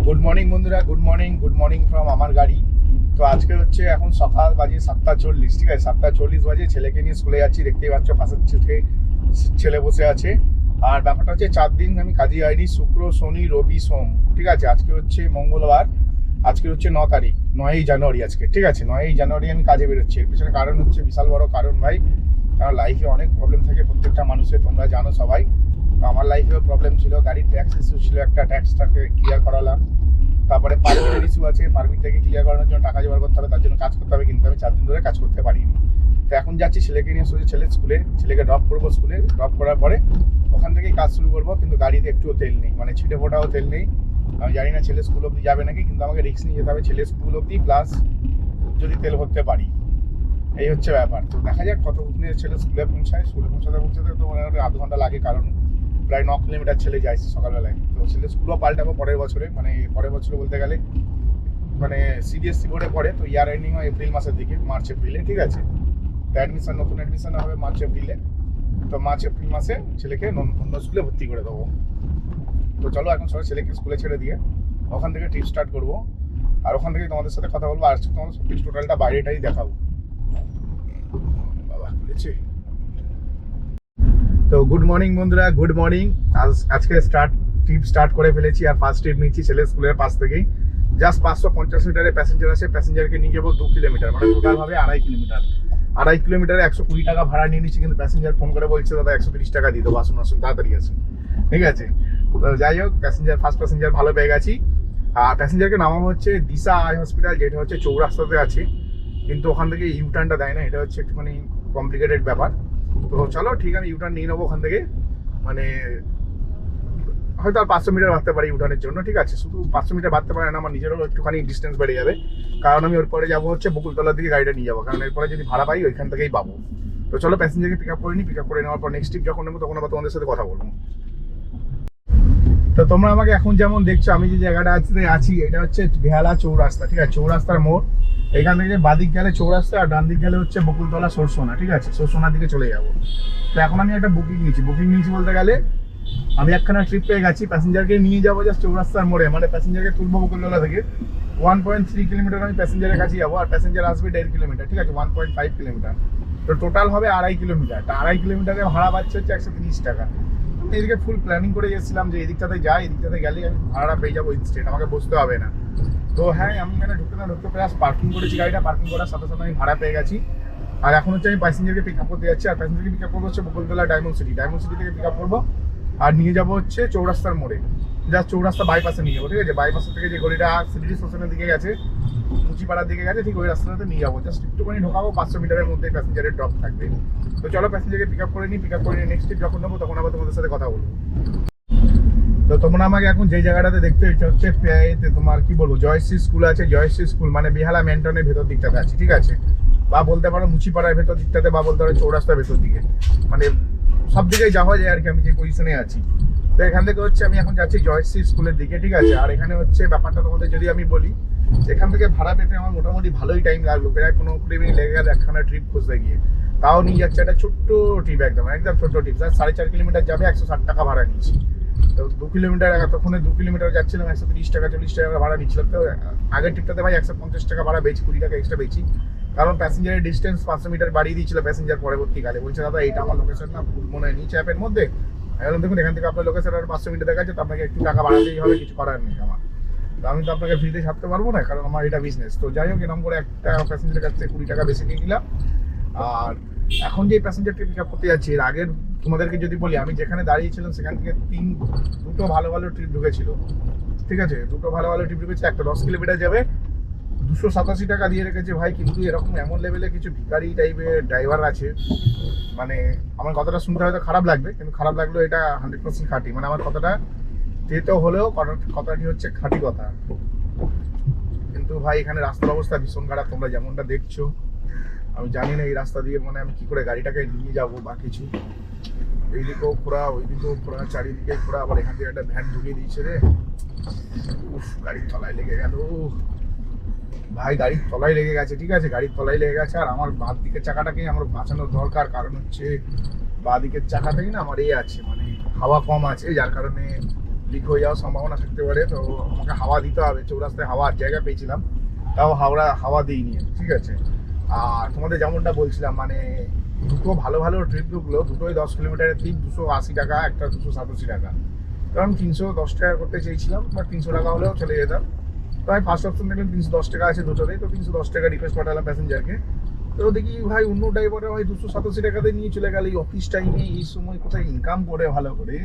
Good morning বন্ধুরা, good morning from আমার গাড়ি। তো আজকে হচ্ছে এখন সকাল বাজে 7:40, ঠিক আছে? 7:40 বাজে। ছেলেকে নিয়ে স্কুলে যাচ্ছি, দেখতেই পাচ্ছ পাশের ছেলে বসে আছে। আর ব্যাপারটা হচ্ছে 4 দিন আমি কাজে যাইনি, শুক্র শনি রবি সোম, ঠিক আছে? আজকে হচ্ছে মঙ্গলবার, আজকে হচ্ছে 9 তারিখ, 9ই জানুয়ারি আজকে, ঠিক আছে? 9ই জানুয়ারি আমি কাজে বেরোচ্ছি। এর পিছনে কারণ হচ্ছে বিশাল বড় কারণ ভাই, কারণ লাইফে অনেক প্রবলেম থাকে প্রত্যেকটা মানুষের, তোমরা জানো সবাই। তো আমার লাইফেও প্রবলেম ছিল, গাড়ির ট্যাক্স ইস্যু ছিল, একটা ট্যাক্সটাকে ক্লিয়ার করালাম। তারপরে পারমিটের ইস্যু আছে, পারমিটটাকে ক্লিয়ার করানোর জন্য টাকা জোগাড় করতে হবে, তার জন্য কাজ করতে হবে, কিন্তু আমি 4 দিন ধরে কাজ করতে পারিনি। তো এখন যাচ্ছি ছেলেকে নিয়ে, সোজা ছেলের স্কুলে, ছেলেকে ড্রপ করবো স্কুলে, ড্রপ করার পরে ওখান থেকেই কাজ শুরু করবো। কিন্তু গাড়িতে একটুও তেল নেই, মানে ছিটে ফোটাও তেল নেই। আমি জানি না ছেলে স্কুল অবধি যাবে নাকি, কিন্তু আমাকে রিস্ক নিয়ে যেতে হবে ছেলে স্কুল অবধি, প্লাস যদি তেল ভরতে পারি। এই হচ্ছে ব্যাপার। তো দেখা যাক কতক্ষণে ছেলে স্কুলে পৌঁছায়। স্কুলে পৌঁছাতে তো মনে হয় আধ ঘন্টা লাগে, কারণ প্রায় 9 কিলোমিটার ছেলে যায় সকালবেলায়। তো ছেলে স্কুলও পাল্টাবো পরের বছরে, মানে পরের বছরে বলতে গেলে মানে সিবিএসসি বোর্ডে পড়ে, তো ইয়ার এন্ডিং হয় এপ্রিল মাসের দিকে, মার্চ এপ্রিলে, ঠিক আছে? তো নতুন অ্যাডমিশন হবে মার্চ এপ্রিলে। তো মার্চ এপ্রিল মাসে ছেলেকে অন্য স্কুলে ভর্তি করে দেবো। তো চলো এখন সবাই ছেলেকে স্কুলে ছেড়ে দিয়ে ওখান থেকে ট্রিপ স্টার্ট করবো। আর ওখান থেকে তোমাদের সাথে কথা বলবো, আর তোমাদের সব কিছু টোটালটা বাইরেটাই দেখাবো। বাবা খুলেছে। তো গুড মর্নিং বন্ধুরা, গুড মর্নিং। আজকে ট্রিপ স্টার্ট করে ফেলেছি, আর ফার্স্ট ট্রিপ নিচ্ছি ছেলে স্কুলের পাশ থেকেই। জাস্ট 550 মিটারে প্যাসেঞ্জার আছে, প্যাসেঞ্জারকে নিয়ে যাবো 2 কিলোমিটার, মানে টোটাল হবে 2.5 কিলোমিটার। 2.5 কিলোমিটারে 120 টাকা ভাড়া নিয়ে নিচ্ছি, কিন্তু প্যাসেঞ্জার ফোন করে বলছে দাদা 130 টাকা দিয়ে দেবো, আসুন তাড়াতাড়ি আসুন, ঠিক আছে? তো যাই হোক, ফার্স্ট প্যাসেঞ্জার ভালো পেয়ে গেছি। আর প্যাসেঞ্জারকে নামাবো হচ্ছে দিশা আই হসপিটাল, যেটা হচ্ছে চৌরাস্তাতে আছে, কিন্তু ওখান থেকে ইউটার্নটা দেয় না, এটা হচ্ছে একটুখানি কমপ্লিকেটেড ব্যাপার। তো চলো ঠিক আছে, ইউটার্ন নিয়ে নেবো ওখান থেকে, মানে হয়তো আর 500 মিটার বাড়তে পারি ইউটার্নের জন্য, ঠিক আছে? শুধু 500 মিটার বাড়তে পারে না, আমার নিজেরও একটুখানি ডিস্টেন্স বেড়ে যাবে, কারণ আমি ওর পরে যাবো হচ্ছে বকুলতলার দিকে গাড়িটা নিয়ে যাবো, কারণ এরপরে যদি ভাড়া পাই ওইখান থেকেই পাবো। তো চলো প্যাসেঞ্জারকে পিক আপ করে নিই, পিক আপ করে নেওয়ার পর নেক্সট ট্রিপ যখন নেবো তখন আবার তোমাদের সাথে কথা বলবো। তো তোমরা আমাকে এখন যেমন দেখছো, আমি যে জায়গাটা আছি এটা হচ্ছে বেহালা চৌরাস্তা, ঠিক আছে? চৌরাস্তার মোড়। এখান থেকে বাদিক গেলে চৌরাস্তা, আর ডান দিক গেলে হচ্ছে বকুলতলা সরসোনা, ঠিক আছে? সরসোনার দিকে চলে যাবো। তো এখন আমি একটা বুকিং নিয়েছি বলতে গেলে আমি একখানা ট্রিপ পেয়ে গেছি, প্যাসেঞ্জারকে নিয়ে যাবো জাস্ট চৌরাস্তার মোড়ে, মানে প্যাসেঞ্জারকে তুলবো বকুলতলা থেকে। 1.3 কিলোমিটার আমি প্যাসেঞ্জারের কাছে যাবো, আর প্যাসেঞ্জার আসবে 1.5 কিলোমিটার, ঠিক আছে? 1.5 কিলোমিটার। তো টোটাল হবে 2.5 কিলোমিটার। তো 2.5 কিলোমিটারে ভাড়া পাচ্ছে হচ্ছে 130 টাকা। আমি এদিকে ফুল প্ল্যানিং করে গেছিলাম যে এদিকটাতে যাই, এদিকটাতে গেলে আমি ভাড়াটা পেয়ে যাবো ইনস্টেন্ট, আমাকে বসতে হবে না। তো হ্যাঁ, আমি এখানে ঢুকতে প্লাস পার্কিং করেছি গাড়িটা, পার্কিং করার সাথে সাথে আমি ভাড়া পেয়ে গেছি। আর এখন হচ্ছে আমি প্যাসেঞ্জারকে পিক আপ করতে যাচ্ছি, আর প্যাসেঞ্জারকে পিক আপ করবো হচ্ছে বকুলতলা ডায়মন্ড সিটি থেকে পিক আপ করবো, আর নিয়ে যাবো হচ্ছে চৌরাস্তার মোড়ে, জাস্ট চৌরাস্তা বাইপাসে নিয়ে যাবো, ঠিক আছে? বাইপাসের থেকে যে গলিটা সিটি স্টেশনের দিকে গেছে, মুচিপাড়ার দিকে গেছে, ঠিক ওই রাস্তাটাতে নিয়ে যাবো। জাস্ট একটুখানি ঢোকাবো, 500 মিটারের মধ্যে প্যাসেঞ্জারের ড্রপ থাকবে। তো চলো প্যাসেঞ্জারকে পিক আপ করে নিই, পিক আপ করে নিয়ে নেক্সট ট্রিপ যখন নেবো তখন আবার তোমাদের সাথে কথা বলবো। তো তোমরা আমাকে এখন যে জায়গাটাতে দেখতে হচ্ছে তোমার কি বলবো, জয়শ্রী স্কুল আছে, জয়শ্রী স্কুল মানে বেহালা ম্যান্টনের ভেতর দিকটাতে আছে, ঠিক আছে? বা বলতে পারো মুচিপাড়ার ভেতর দিকটাতে, বা বলতে পারো চৌরাস্তার ভেতর দিকে, মানে সব দিকেই যাওয়া যায় আর কি, আমি যে পজিশনে আছি। তো এখান থেকে হচ্ছে আমি এখন যাচ্ছি জয়শ্রী স্কুলের দিকে, ঠিক আছে? আর এখানে হচ্ছে ব্যাপারটা তোমাদের যদি আমি বলি, এখান থেকে ভাড়া পেতে আমার মোটামুটি ভালোই টাইম লাগলো, প্রায় 15-20 মিনিট লেগে গেল একখানা ট্রিপ খুঁজতে গিয়ে। তাও নিয়ে যাচ্ছে একটা ছোট্ট ট্রিপ, একদম ছোট্ট ট্রিপ, 4.5 কিলোমিটার যাবে, 160 টাকা ভাড়া নিচ্ছি। তো 2 কিলোমিটার, এতক্ষণে 2 কিলোমিটার যাচ্ছিলাম 130 টাকা 40 টাকা ভাড়া নিচ্ছিলাম। তো আগের ট্রিপটাতে ভাই 150 টাকা ভাড়া বেশি, 20 টাকা এক্সট্রা বেশি, কারণ প্যাসেঞ্জারের ডিস্টেন্স 500 মিটার বাড়িয়ে দিয়েছিল প্যাসেঞ্জার পরবর্তীকালে। বলছে দাদা এইটা আমার লোকেশন না, মনে হয় নিচে অ্যাপের মধ্যে। এখন দেখুন এখান থেকে আপনার লোকেশন আর 500 মিটার দেখাচ্ছে, তো আপনাকে একটু টাকা বাড়াতেই হবে, কিছু করার নেই আমার। তো আমি তো আপনাকে ফ্রিতে ছাড়তে পারবো না, কারণ আমার এটা বিজনেস। তো যাই হোক, এরকম করে একটা প্যাসেঞ্জারের কাছ থেকে 20 টাকা বেশি নিয়ে নিলাম। আর এখন যে প্যাসেঞ্জারকে পিক আপ করতে যাচ্ছি, এর আগের তোমাদেরকে যদি বলি, আমি যেখানে দাঁড়িয়েছিলাম সেখান থেকে দুটো ভালো ট্রিপ ঢুকেছিল, ঠিক আছে? দুটো ভালো ট্রিপ ঢুকেছে, একটা 10 কিলোমিটার যাবে, 287 টাকা দিয়ে রেখেছে ভাই। কিন্তু এরকম এমন লেভেলে কিছু ভিখারি টাইপের ড্রাইভার আছে, মানে আমার কথাটা শুনতে হয়তো খারাপ লাগবে, কিন্তু খারাপ লাগলেও এটা 100% খাঁটি, মানে আমার কথাটা তেতো হলেও কথাটি হচ্ছে খাঁটি কথা। কিন্তু ভাই এখানে রাস্তার অবস্থা ভীষণ খারাপ, তোমরা যেমনটা দেখছো। আমি জানি না এই রাস্তা দিয়ে মানে আমি কি করে গাড়িটাকে নিয়ে যাবো বা কিছু। এইদিকেও খোঁড়া, ওইদিকেও খোঁড়া, চারিদিকে খোঁড়া, আবার এখান থেকে একটা ভ্যান ঢুকিয়ে দিয়েছে রে। উফ, গাড়ির তলায় লেগে গেল ভাই, গাড়ির তলায় লেগে গেছে, ঠিক আছে? গাড়ির তলায় লেগে গেছে। আর আমার বাঁ দিকের চাকাটাকেই আমার বাঁচানোর দরকার, কারণ হচ্ছে বাঁ দিকের চাকাটাই না আমার আছে, মানে হাওয়া কম আছে, যার কারণে লিক হয়ে যাওয়ার সম্ভাবনা থাকতে পারে, তো আমাকে হাওয়া দিতে হবে। চৌরাস্তায় হাওয়ার জায়গা পেয়েছিলাম, তাও হাওয়া দিইনি, ঠিক আছে। আর তোমাদের যেমনটা বলছিলাম, মানে দুটো ভালো ভালো ট্রিপগুলো দুটোই 10 কিলোমিটারের ট্রিপ 280 টাকা, একটা 287 টাকা। কারণ 310 টাকা করতে চেয়েছিলাম, বা 300 টাকা হলেও চলে যেতাম। তাই ফার্স্ট অপশন দেখলাম 310 টাকা আছে দুটোতেই, তো 310 টাকা রিকোয়েস্ট পাঠালাম প্যাসেঞ্জারকে। তো দেখি ভাই অন্য ড্রাইভারে ভাই 287 টাকাতে নিয়ে চলে গেল। এই অফিস টাইমে এই সময় কোথায় ইনকাম করে ভালো করে,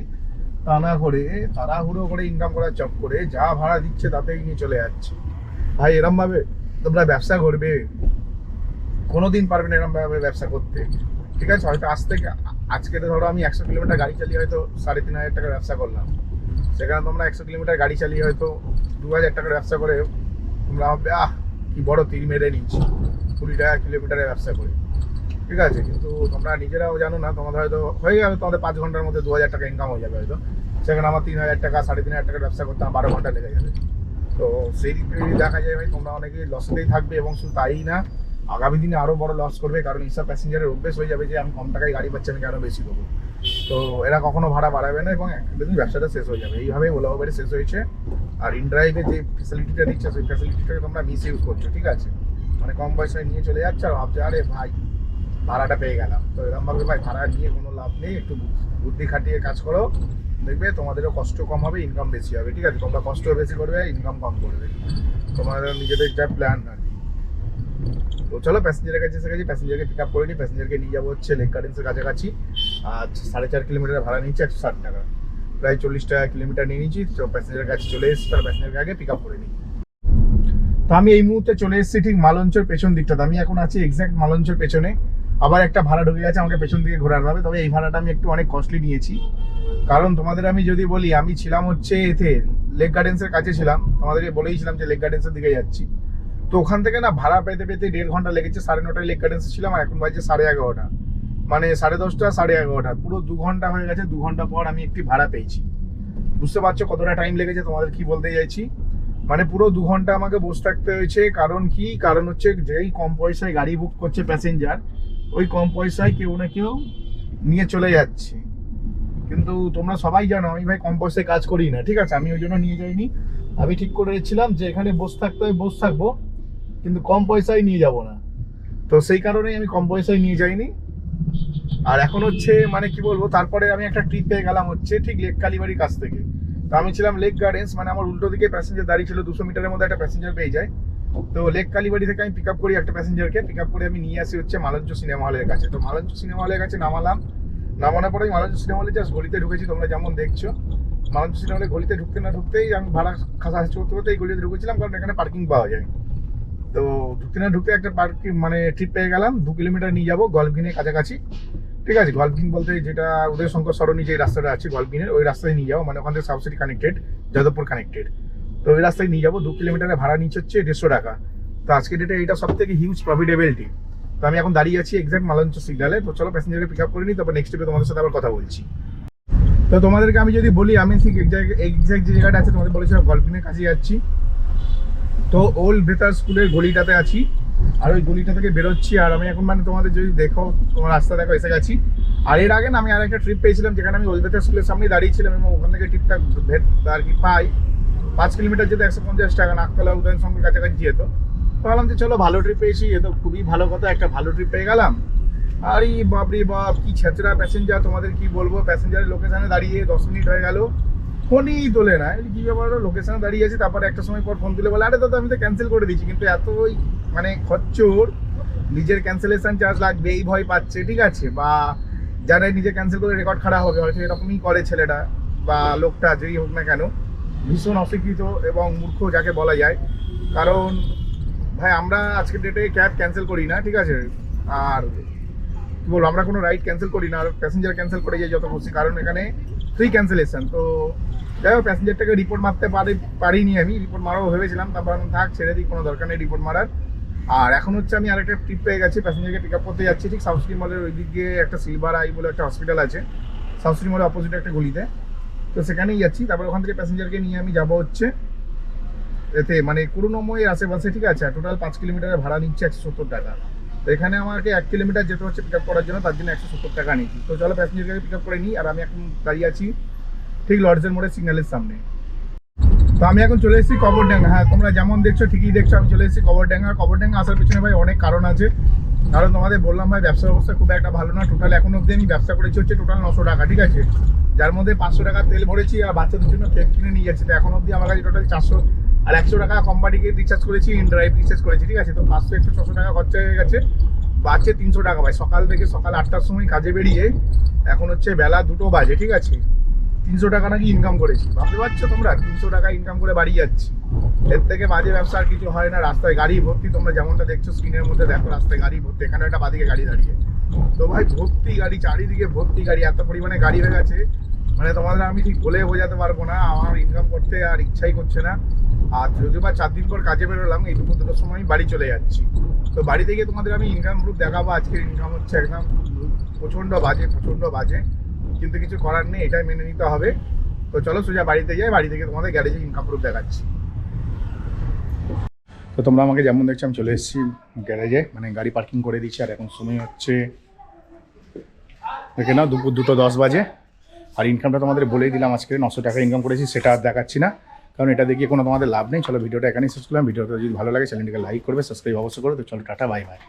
তা না করে তাড়াহুড়ো করে ইনকাম করার চক করে যা ভাড়া দিচ্ছে তাতেই নিয়ে চলে যাচ্ছে। ভাই এরম ভাবে তোমরা ব্যবসা করবে? কোনোদিন পারবে না এরম ভাবে ব্যবসা করতে, ঠিক আছে। হয়তো আজকে ধরো আমি 100 কিলোমিটার গাড়ি চালিয়ে হয়তো 3,500 টাকার ব্যবসা করলাম, সেখানে তোমরা 100 কিলোমিটার গাড়ি চালিয়ে হয়তো 2,000 টাকার ব্যবসা করে তোমরা ভাববে কি বড় তীর মেরে নিচ্ছি 20 টাকা কিলোমিটারের ব্যবসা করে, ঠিক আছে। কিন্তু তোমরা নিজেরাও জানো না, তোমাদের হয়তো হয়ে যাবে, তোমাদের 5 ঘন্টার মধ্যে 2,000 টাকা ইনকাম হয়ে যাবে হয়তো। সেখানে আমার 3,000 টাকা 3,500 টাকার ব্যবসা করতে আমার 12 ঘন্টা লেগে যাবে। তো সেই দিক থেকে দেখা যায় ভাই তোমরা অনেকে লসেতেই থাকবে, এবং শুধু তাই না, আগামী দিনে আরও বড় লস করবে। কারণ এইসব প্যাসেঞ্জারের অভ্যেস হয়ে যাবে যে আমি কম টাকায় গাড়ি পাচ্ছি, আমি কেন বেশি দেবো। তো এরা কখনো ভাড়া বাড়াবে না, এবং একদিন ব্যবসাটা শেষ হয়ে যাবে। এইভাবে ওলা উবেরে শেষ হয়েছে। আর ইনড্রাইভে যে ফ্যাসিলিটিটা দিচ্ছে সেই ফ্যাসিলিটিটাকে তোমরা মিস ইউজ করছো, ঠিক আছে। মানে কম পয়সায় নিয়ে চলে যাচ্ছে আর ভাবছে আরে ভাই ভাড়াটা পেয়ে গেলাম। তো এরকমভাবে ভাই ভাড়া নিয়ে কোনো লাভ নেই। একটু বুদ্ধি খাটিয়ে কাজ করো, দেখবে তোমাদেরও কষ্ট কম হবে, ইনকাম বেশি হবে, ঠিক আছে। তোমরা কষ্ট বেশি করবে, ইনকাম কম করবে, তোমাদের নিজেদের যা প্ল্যান আর কি। তো চলো প্যাসেঞ্জারের কাছে এসে গেছি, প্যাসেঞ্জারকে পিক আপ করে নিই। প্যাসেঞ্জারকে নিয়ে যাবো হচ্ছে লেক গার্ডেন্সের কাছাকাছি। আর 4.5 কিলোমিটার ভাড়া নিচ্ছে 160 টাকা, প্রায় 40 টাকা কিলোমিটার নিয়ে নিচ্ছি। তো প্যাসেঞ্জারের কাছে চলে এসেছি, তার প্যাসেঞ্জারকে আগে পিক আপ করে নিই। তো আমি এই মুহূর্তে চলে এসেছি ঠিক মালঞ্চর পেছন দিকটাতে। আমি এখন আছি এক্স্যাক্ট মালঞ্চর পেছনে। আবার একটা ভাড়া ঢুকে গেছে, আমাকে পেছন দিকে ঘোরাতে হবে। তবে এই ভাড়াটা আমি একটু অনেক কস্টলি নিয়েছি, কারণ তোমাদের আমি যদি বলি, আমি ছিলাম হচ্ছে এতে লেক গার্ডেন্সের কাছে ছিলাম। তোমাদেরকে বলেইছিলাম যে লেক গার্ডেন্সের দিকে যাচ্ছি। তো ওখান থেকে না ভাড়া পেতে পেতে 1.5 ঘন্টা লেগেছে। 9:30টায় লেক গার্ডেন্সে ছিলাম, আর এখন বাজে 11:30, মানে 10:30 11:30, পুরো 2 ঘন্টা হয়ে গেছে। 2 ঘন্টা পর আমি একটি ভাড়া পেয়েছি। বুঝতে পারছো কতটা টাইম লেগেছে? তোমাদের কি বলতে চাইছি, মানে পুরো 2 ঘন্টা আমাকে বসে থাকতে হয়েছে। কারণ কি? কারণ হচ্ছে যেই কম পয়সায় গাড়ি বুক করছে প্যাসেঞ্জার, ওই কম পয়সায় কেউ না কেউ নিয়ে চলে যাচ্ছে। কিন্তু তোমরা সবাই জানো আমি ভাই কম পয়সায় কাজ করি না, ঠিক আছে। আমি ওই জন্য নিয়ে যাইনি। আমি ঠিক করেছিলাম যে এখানে বসে থাকতে হয়, বসে থাকবো, কিন্তু কম পয়সায় নিয়ে যাব না। তো সেই কারণেই আমি কম পয়সায় নিয়ে যাইনি। আর এখন হচ্ছে মানে কি বলবো, তারপরে আমি একটা ট্রিপ পেয়ে গেলাম হচ্ছে ঠিক লেক কালীবাড়ির কাছ থেকে। তো আমি ছিলাম লেক গার্ডেন্স, মানে আমার উল্টো দিকে প্যাসেঞ্জার দাঁড়িয়ে ছিল। 200 মিটারের মধ্যে একটা প্যাসেঞ্জার পেয়ে যায়। তো লেক কালীবাড়ি থেকে আমি পিক আপ করি একটা প্যাসেঞ্জারকে। পিক আপ করে আমি নিয়ে আসি হচ্ছে মালঞ্চ সিনেমা হলের কাছে। তো মালঞ্চ সিনেমা হলের কাছে নামালাম। নামানোর পরে মালঞ্চ সিনেমা হলে জাস্ট গলিতে ঢুকেছি, তোমরা যেমন দেখছো। মালঞ্চ সিনেমা হলে গলিতে ঢুকতে না ঢুকতেই আমি ভাড়া খাসাখাসি করতে করতে এই গলিতে ঢুকেছিলাম, কারণ এখানে পার্কিং পাওয়া যায়। তো ঢুকতে না ঢুকতে একটা পার্কিং মানে ট্রিপ পেয়ে গেলাম। 2 কিলোমিটার নিয়ে যাবো গল্ফগ্রিনের কাছাকাছি, ঠিক আছে। গল্ফগ্রিন বলতে যেটা উদয় শঙ্কর সরণি যে রাস্তাটা আছে গল্ফগ্রিনের, ওই রাস্তায় নিয়ে যাবো। মানে ওখান থেকে south city connected, Jadavpur connected. তো ওই রাস্তায় নিয়ে যাবো। 2 কিলোমিটারের ভাড়া নিচ্ছে হচ্ছে 150 টাকা। তো আজকে ডেটে এটা সব থেকে হিউজ প্রফিটেবল ট্রিপ। তো আমি এখন দাঁড়িয়ে আছি এক্সাক্ট মালঞ্চ সিগনালে। তো চলো প্যাসেঞ্জারকে পিক আপ করে নিই, তারপর নেক্সট ট্রিপে তোমাদের সাথে আবার কথা বলছি। তো তোমাদেরকে আমি যদি বলি, আমি ঠিক এক্সাক্ট যে জায়গাটা আছে তোমাদের বলেছিলাম গল্ফগ্রিনের কাছে যাচ্ছি। তো ওল্ড বেতার স্কুলের গলিটাতে আছি, আর ওই গলিটা থেকে বেরোচ্ছি। আর আমি এখন মানে তোমাদের যদি দেখো, তোমার রাস্তা দেখো, এসে গেছি। আর এর আগে না আমি আরেকটা ট্রিপ পেয়েছিলাম, যেখানে আমি ওল্ড বেতার স্কুলের সামনে দাঁড়িয়েছিলাম, এবং ওখান থেকে ট্রিপটা আর কি পাই 5 কিলোমিটার যেতে 150 টাকা, নাকতলা উদয়ন সঙ্গের কাছাকাছি যেত। ভাবলাম যে চলো ভালো ট্রিপ পেয়েছি, এ তো খুবই ভালো কথা, একটা ভালো ট্রিপ পেয়ে গেলাম। আর এই বাপরে বাপ কি ছেঁচড়া প্যাসেঞ্জার, তোমাদের কি বলবো। প্যাসেঞ্জারের লোকেশনে দাঁড়িয়ে 10 মিনিট হয়ে গেল, ফোনই তোলে না। কি ব্যাপার, লোকেশনে দাঁড়িয়ে আছি, তারপরে একটা সময় পর ফোন তুলে বলে আরে দাদা আমি তো ক্যান্সেল করে দিচ্ছি। কিন্তু এতই মানে খচ্চর, নিজের ক্যান্সেলেশন চার্জ লাগবে এই ভয় পাচ্ছে, ঠিক আছে। বা যারা নিজে ক্যান্সেল করে রেকর্ড খারাপ হবে, হয়তো এরকমই করে ছেলেটা বা লোকটা, যেই হোক না কেন। ভীষণ অশিক্ষিত এবং মূর্খ যাকে বলা যায়। কারণ ভাই আমরা আজকের ডেটে ক্যাব ক্যান্সেল করি না, ঠিক আছে। আর কি বলবো, আমরা কোনো রাইড ক্যান্সেল করি না, আর প্যাসেঞ্জার ক্যান্সেল করে যাই যত খুশি, কারণ এখানে ফ্রি ক্যান্সেলেশন। তো যাই হোক, প্যাসেঞ্জারটাকে রিপোর্ট মারতে পারিনি। আমি রিপোর্ট মারাও ভেবেছিলাম, তারপর আমি থাক ছেড়ে দিই, কোনো দরকার নেই রিপোর্ট মারার। আর এখন হচ্ছে আমি আরেকটা ট্রিপ পেয়ে গেছি, প্যাসেঞ্জারকে পিক আপ করতে যাচ্ছি ঠিক সাউথ সিটি মলের ওই দিকে একটা সিলভার আই বলে একটা হসপিটাল আছে, সাউথ সিটি মলের অপোজিটে একটা গলিতে। তো সেখানেই যাচ্ছি। তারপর ওখান থেকে প্যাসেঞ্জারকে নিয়ে আমি যাবো হচ্ছে এতে মানে করুণাময়ের আশেপাশে, ঠিক আছে। টোটাল 5 কিলোমিটারের ভাড়া নিচ্ছে 170 টাকা। তো এখানে আমাকে 1 কিলোমিটার যেতে হচ্ছে পিক আপ করার জন্য, তার জন্য 170 টাকা নিচ্ছি। তো চলো প্যাসেঞ্জারকে পিক আপ করে নিই। আর আমি এখন দাঁড়িয়ে আছি ঠিক লর্ডসের মোড়ে সিগন্যালের সামনে। তো আমি এখন চলে এসেছি কবরডাঙ্গা। হ্যাঁ, তোমরা যেমন দেখছো ঠিকই দেখছো, আমি চলে এসেছি কবরডাঙ্গা। কবরডাঙ্গা আসার পিছনে ভাই অনেক কারণ আছে। কারণ তোমাদের বললাম ভাই, ব্যবসার অবস্থা খুব একটা ভালো না। টোটাল এখন অব্দি আমি ব্যবসা করেছি হচ্ছে টোটাল 900 টাকা, ঠিক আছে, যার মধ্যে 500 টাকা তেল ভরেছি আর বাচ্চাদের জন্য কেক কিনে নিয়ে যাচ্ছি। তো এখন অব্দি আমার কাছে টোটাল 400 আর 100 টাকা কোম্পানিকে রিচার্জ করেছি, ইন ড্রাইভ রিচার্জ করেছি, ঠিক আছে। তো 500 100 600 টাকা খরচা হয়ে গেছে, বাজছে 300 টাকা ভাই। সকাল 8টার সময় কাজে বেরিয়ে এখন হচ্ছে বেলা 2টো বাজে, ঠিক আছে, 300 টাকা নাকি ইনকাম করেছি। ভাবতে পারছো তোমরা, 300 টাকা ইনকাম করে বাড়ি যাচ্ছি। এর থেকে বাজে ব্যবসা আর কিছু হয় না। রাস্তায় গাড়ি ভর্তি, তোমরা যেমনটা দেখছো স্ক্রিনের মধ্যে দেখো, রাস্তায় গাড়ি ভর্তি। এখানে একটা বাদিকে গাড়ি দাঁড়িয়ে, তো ভাই ভর্তি গাড়ি, চারিদিকে ভর্তি গাড়ি, এত পরিমাণে গাড়ি হয়ে গেছে মানে তোমাদের আমি ঠিক বলে বোঝাতে পারবো না। আমার ইনকাম করতে আর ইচ্ছাই করছে না। আর যদি বা 4 দিন পর কাজে বেরোলাম, এই দুপুর 2টোর সময় আমি বাড়ি চলে যাচ্ছি। তো বাড়িতে গিয়ে তোমাদের আমি ইনকাম প্রুফ দেখাবো। আজকের ইনকাম হচ্ছে একদম প্রচণ্ড বাজে, কিন্তু কিছু করার নেই, এটাই মেনে নিতে হবে। তো চলো সোজা বাড়িতে যাই, বাড়ি থেকে তোমাদের গ্যারেজে ইনকাম প্রুফ দেখাচ্ছি। তো তোমরা আমাকে যেমন দেখছো, আমি চলে এসেছি গ্যারেজে, মানে গাড়ি পার্কিং করে দিচ্ছি। আর এখন সময় হচ্ছে দেখে নাও দুপুর 2:10 বাজে। আর ইনকামটা তোমাদের বলেই দিলাম, আজকে 900 টাকা ইনকাম করেছি, সেটা আর দেখাচ্ছি না, কারণ এটা দেখিয়ে কোনো তোমাদের লাভ নেই। চলো ভিডিওটা এখানেই শেষ করলাম। ভিডিওটা যদি ভালো লাগে চ্যানেলটিকে লাইক করবে, সাবস্ক্রাইব অবশ্যই করো। তো চলো টাটা, বাই বাই।